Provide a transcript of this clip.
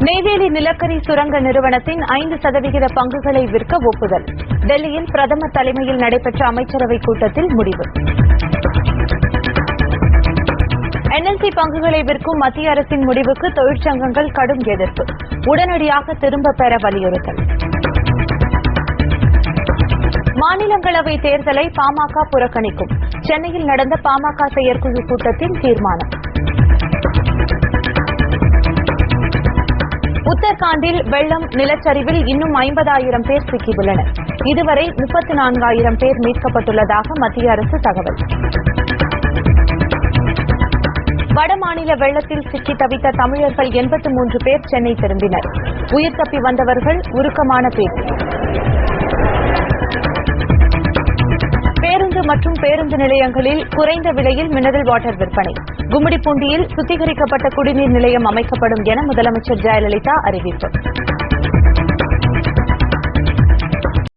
நெய்வேலி நிலக்கரி சுரங்க நிறுவனத்தின் 5% பங்குகளை விற்க ஒப்புதல். டெல்லியில் பிரதமர் தலைமையில் நடைபெற்ற அமைச்சரவைக் கூட்டத்தில் முடிவு. NLC பங்குகளை விற்கும் மத்திய அரசின் முடிவுக்கு தொழிற்சங்கங்கள் கடும் எதிர்ப்பு. உடனடியாக திரும்பப் பெற வலியுறுத்தல். மாநிலங்களவை தேர்தலை பாமக புறக்கணிக்கும். சென்னையில் நடந்த பாமக செயற்குழு கூட்டத்தில் தீர்மானம். உத்தரகாண்டில் வெள்ளம், நிலச்சரிவில் இன்னும் 50,000 பேர் சிக்கியுள்ளனர். இதுவரை 34,000 பேர் மீட்கப்பட்டுள்ளதாக மத்திய அரசு தகவல். வடமாநில வெள்ளத்தில் சிக்கி தவித்த தமிழர்கள் 83 பேர் சென்னை திரும்பினர். உயிர் தப்பி வந்தவர்கள் உருக்கமான பேட்டி. பேருந்து மற்றும் பேருந்து நிலையங்களில் குறைந்த விலையில் மினரல் வாட்டர் விற்பனை. கும்மிடிப்பூண்டியில் சுத்திகரிக்கப்பட்ட குடிநீர் நிலையம் அமைக்கப்படும் என முதலமைச்சர் ஜெயலலிதா அறிவிப்பு.